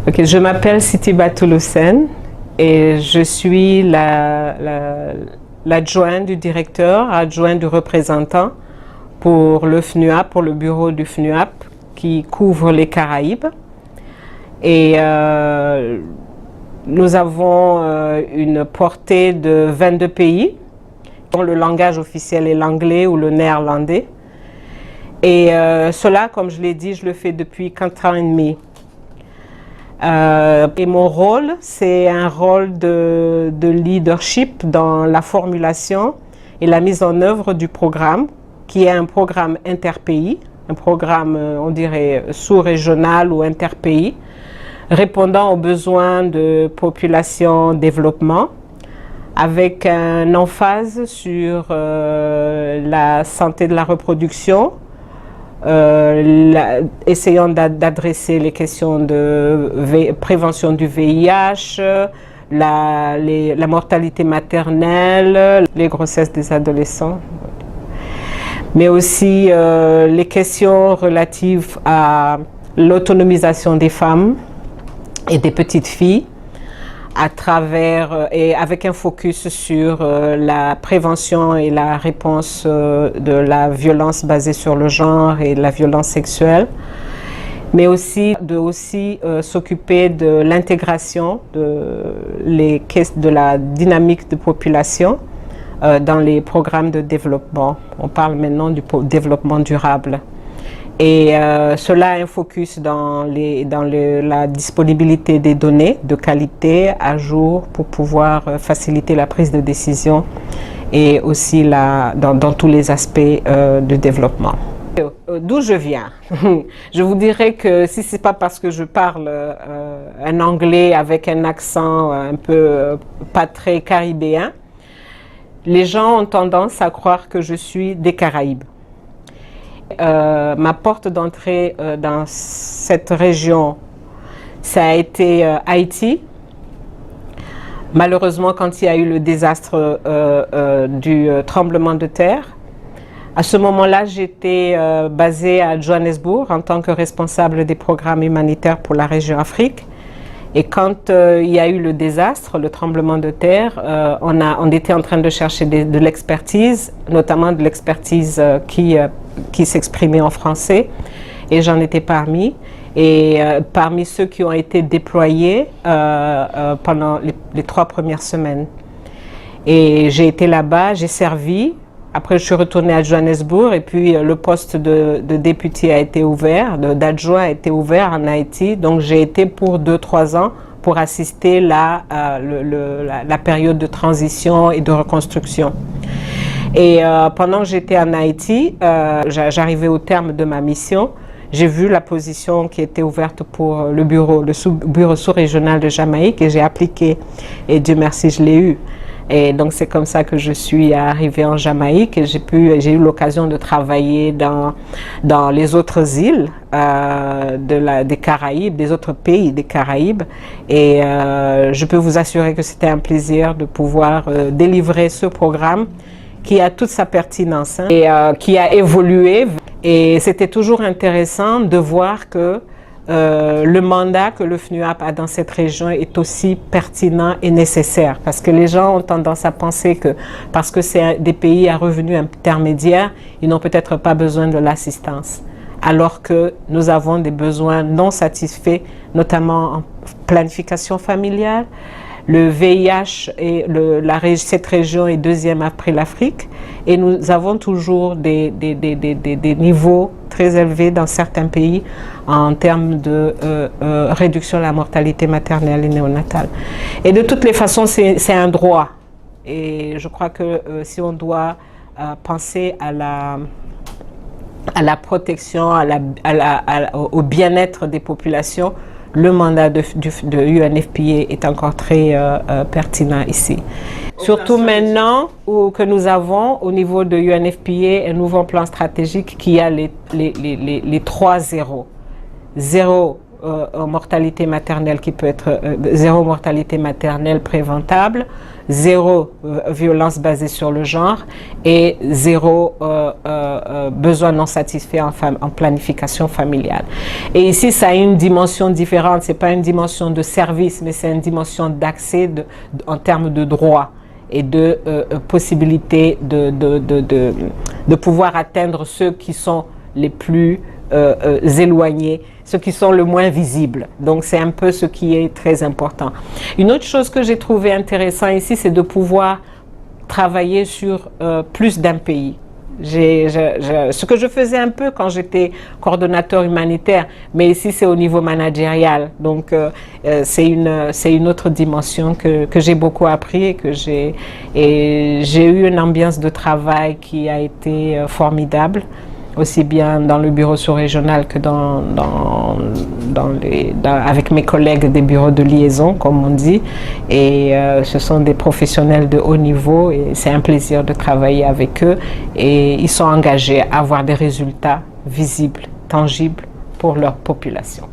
Ok, je m'appelle Siti Batouloussen et je suis l'adjointe du directeur, adjointe du représentant pour le FNUAP, pour le bureau du FNUAP qui couvre les Caraïbes. Et nous avons une portée de 22 pays, dont le langage officiel est l'anglais ou le néerlandais. Et cela, comme je l'ai dit, je le fais depuis 4 ans et demi. Et mon rôle, c'est un rôle de leadership dans la formulation et la mise en œuvre du programme, qui est un programme interpays, un programme, on dirait, sous-régional ou interpays, répondant aux besoins de population développement, avec un emphase sur la santé de la reproduction, essayant d'adresser les questions de prévention du VIH, la mortalité maternelle, les grossesses des adolescents, mais aussi les questions relatives à l'autonomisation des femmes et des petites filles, à travers et avec un focus sur la prévention et la réponse de la violence basée sur le genre et la violence sexuelle, mais aussi s'occuper de l'intégration de la dynamique de population dans les programmes de développement. On parle maintenant du développement durable. Et cela a un focus dans la disponibilité des données de qualité à jour pour pouvoir faciliter la prise de décision et aussi dans tous les aspects de développement. D'où je viens, je vous dirais que si ce n'est pas parce que je parle un anglais avec un accent un peu pas très caribéen, les gens ont tendance à croire que je suis des Caraïbes. Ma porte d'entrée dans cette région, ça a été Haïti. Malheureusement, quand il y a eu le désastre du tremblement de terre, à ce moment-là, j'étais basée à Johannesburg en tant que responsable des programmes humanitaires pour la région Afrique. Et quand il y a eu le désastre, le tremblement de terre, on était en train de chercher de l'expertise, notamment de l'expertise qui s'exprimait en français, et j'en étais parmi. Et parmi ceux qui ont été déployés pendant les 3 premières semaines. Et j'ai été là-bas, j'ai servi. Après, je suis retournée à Johannesburg et puis le poste de député a été ouvert, d'adjoint a été ouvert en Haïti. Donc, j'ai été pour 2-3 ans pour assister la période de transition et de reconstruction. Et pendant que j'étais en Haïti, j'arrivais au terme de ma mission. J'ai vu la position qui était ouverte pour le bureau sous-régional de Jamaïque et j'ai appliqué. Et Dieu merci, je l'ai eu. Et donc c'est comme ça que je suis arrivée en Jamaïque et j'ai eu l'occasion de travailler dans les autres îles des Caraïbes, des autres pays des Caraïbes. Et je peux vous assurer que c'était un plaisir de pouvoir délivrer ce programme qui a toute sa pertinence et qui a évolué. Et c'était toujours intéressant de voir que le mandat que le FNUAP a dans cette région est aussi pertinent et nécessaire, parce que les gens ont tendance à penser que parce que c'est des pays à revenus intermédiaires, ils n'ont peut-être pas besoin de l'assistance, alors que nous avons des besoins non satisfaits, notamment en planification familiale. Le VIH, cette région est 2e après l'Afrique et nous avons toujours des niveaux très élevés dans certains pays en termes de réduction de la mortalité maternelle et néonatale. Et de toutes les façons, c'est un droit. Et je crois que si on doit penser à la protection, au bien-être des populations, le mandat de UNFPA est encore très pertinent ici. Surtout maintenant que nous avons au niveau de UNFPA un nouveau plan stratégique qui a les 3 zéros. 0 mortalité maternelle qui peut être zéro mortalité maternelle préventable, zéro violence basée sur le genre et zéro besoin non satisfait en planification familiale. Et ici, ça a une dimension différente. C'est pas une dimension de service, mais c'est une dimension d'accès en termes de droits et de possibilité de pouvoir atteindre ceux qui sont les plus éloignés, ceux qui sont le moins visibles. Donc c'est un peu ce qui est très important. Une autre chose que j'ai trouvé intéressant ici, c'est de pouvoir travailler sur plus d'un pays. Ce que je faisais un peu quand j'étais coordonnateur humanitaire, mais ici c'est au niveau managérial. Donc c'est une autre dimension que j'ai beaucoup appris et j'ai eu une ambiance de travail qui a été formidable, aussi bien dans le bureau sous-régional que avec mes collègues des bureaux de liaison, comme on dit. Et ce sont des professionnels de haut niveau et c'est un plaisir de travailler avec eux. Et ils sont engagés à avoir des résultats visibles, tangibles pour leur population.